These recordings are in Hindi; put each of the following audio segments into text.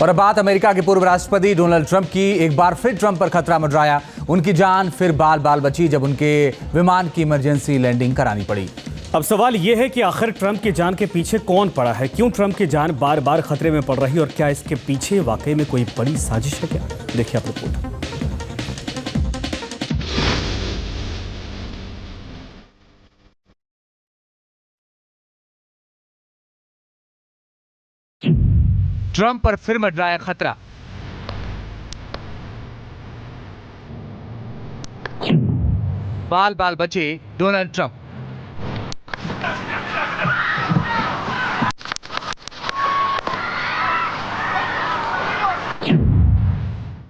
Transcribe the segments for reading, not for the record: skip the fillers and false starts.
और अब बात अमेरिका के पूर्व राष्ट्रपति डोनाल्ड ट्रंप की। एक बार फिर ट्रंप पर खतरा मंडराया। उनकी जान फिर बाल बाल बची जब उनके विमान की इमरजेंसी लैंडिंग करानी पड़ी। अब सवाल यह है कि आखिर ट्रंप की जान के पीछे कौन पड़ा है? क्यों ट्रंप की जान बार बार खतरे में पड़ रही है और क्या इसके पीछे वाकई में कोई बड़ी साजिश है क्या? देखिए आप रिपोर्ट। ट्रंप पर फिर मंडराया खतरा। बाल बाल बचे डोनाल्ड ट्रंप।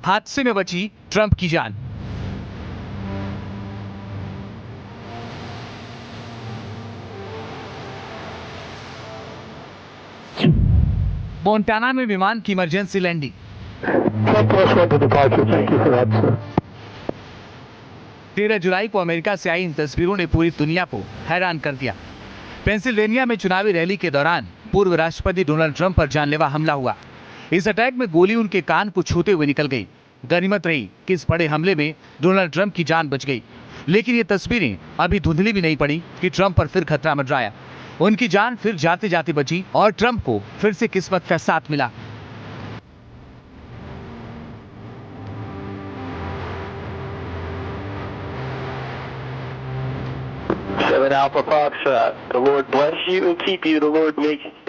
हादसे में बची ट्रंप की जान। मोंटाना में विमान की इमरजेंसी लैंडिंग। 13 जुलाई को अमेरिका से आई इन तस्वीरों ने पूरी दुनिया को हैरान कर दिया। पेंसिल्वेनिया में चुनावी रैली के दौरान पूर्व राष्ट्रपति डोनाल्ड ट्रंप पर जानलेवा हमला हुआ। इस अटैक में गोली उनके कान को छूते हुए निकल गई। गनीमत रही कि इस बड़े हमले में डोनाल्ड ट्रंप की जान बच गई। लेकिन ये तस्वीरें अभी धुंधली भी नहीं पड़ी कि ट्रंप पर फिर खतरा मंडराया। उनकी जान फिर जाते जाते बची और ट्रंप को फिर से किस्मत का साथ मिला।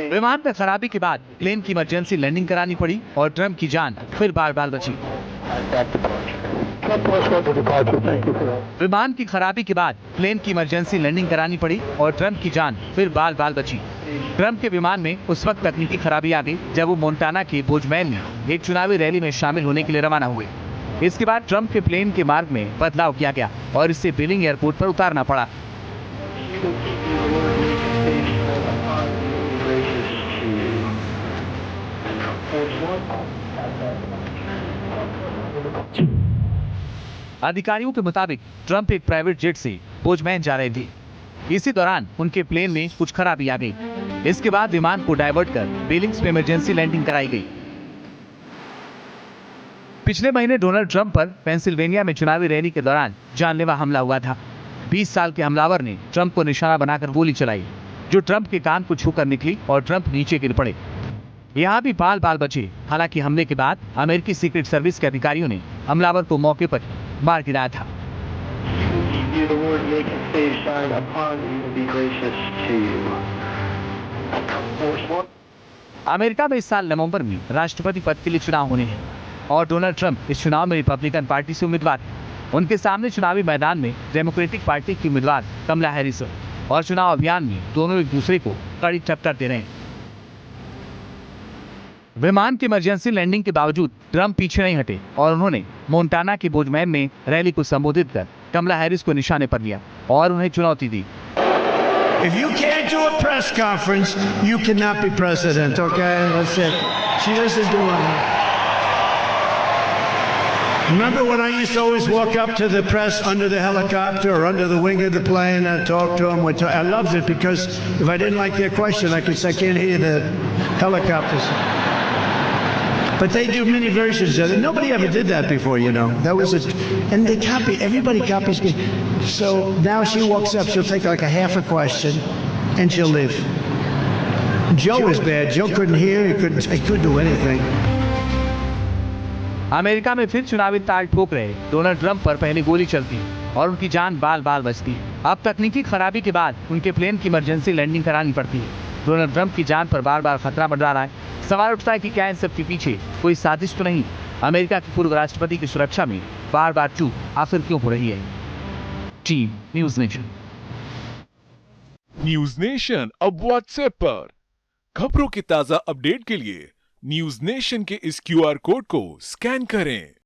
विमान में खराबी के बाद प्लेन की इमरजेंसी लैंडिंग करानी पड़ी और ट्रंप की जान फिर बार बार बची। विमान की खराबी के बाद प्लेन की इमरजेंसी लैंडिंग करानी पड़ी और ट्रंप की जान फिर बाल बाल बची। ट्रंप के विमान में उस वक्त तकनीकी खराबी आ गई जब वो मोंटाना के बोजमैन में एक चुनावी रैली में शामिल होने के लिए रवाना हुए। इसके बाद ट्रंप के प्लेन के मार्ग में बदलाव किया गया और इसे बिलिंग एयरपोर्ट पर उतारना पड़ा। अधिकारियों के मुताबिक ट्रंप एक प्राइवेट जेट से बोजमैन जा रहे थे। इसी दौरान उनके प्लेन में कुछ खराबी आ गई। इसके बाद विमान को डाइवर्ट कर बिलिंग्स में इमरजेंसी लैंडिंग कराई गई। पिछले महीने डोनाल्ड ट्रंप पर पेंसिल्वेनिया में चुनावी रैली के दौरान जानलेवा हमला हुआ था। 20 साल के हमलावर ने ट्रंप को निशाना बनाकर गोली चलाई, जो ट्रंप के कान को छूकर निकली और ट्रंप नीचे गिर पड़े। यहाँ भी बाल बाल बचे। हालांकि हमले के बाद अमेरिकी सीक्रेट सर्विस के अधिकारियों ने हमलावर को मौके पर मार गिराया था। अमेरिका में इस साल नवंबर में राष्ट्रपति पद के लिए चुनाव होने हैं और डोनाल्ड ट्रंप इस चुनाव में रिपब्लिकन पार्टी से उम्मीदवार हैं। उनके सामने चुनावी मैदान में डेमोक्रेटिक पार्टी की उम्मीदवार कमला हैरिस और चुनाव अभियान में दोनों एक दूसरे को कड़ी टक्कर दे रहे हैं। विमान की इमरजेंसी लैंडिंग के बावजूद ट्रंप पीछे नहीं हटे और उन्होंने मोंटाना के बोजमैन में रैली को संबोधित कर कमला हैरिस को निशाने पर लिया और उन्हें चुनौती दी। If you can't do a press conference, you cannot be president, okay? That's it. She doesn't do it. Remember when I used to always walk up to the press under the helicopter or under the wing of the plane and talk to them? I loved it because if I didn't like their question, I could say, I can't hear the helicopters. But they do many versions of it. Nobody ever did that before, you know. That was it. And they copy, everybody copies. So now she walks up, she'll take like a half a question and she'll leave. Joe was bad. Joe couldn't hear, he couldn't do anything. America में फिर चुनावी ताल ठोक रहे डोनाल्ड ट्रंप पर पहले गोली चलती और उनकी जान बाल बाल बचती। अब तकनीकी खराबी के बाद उनके प्लेन की इमरजेंसी लैंडिंग करानी पड़ती है। डोनाल्ड ट्रंप की जान पर बार बार खतरा मंडरा रहा है। सवाल उठता है कि क्या इन सब के पीछे कोई साजिश तो नहीं? अमेरिका के पूर्व राष्ट्रपति की सुरक्षा में बार बार चूक आखिर क्यों हो रही है? Team news nation. News nation अब व्हाट्सएप पर खबरों की ताजा अपडेट के लिए न्यूज नेशन के इस क्यूआर कोड को स्कैन करें।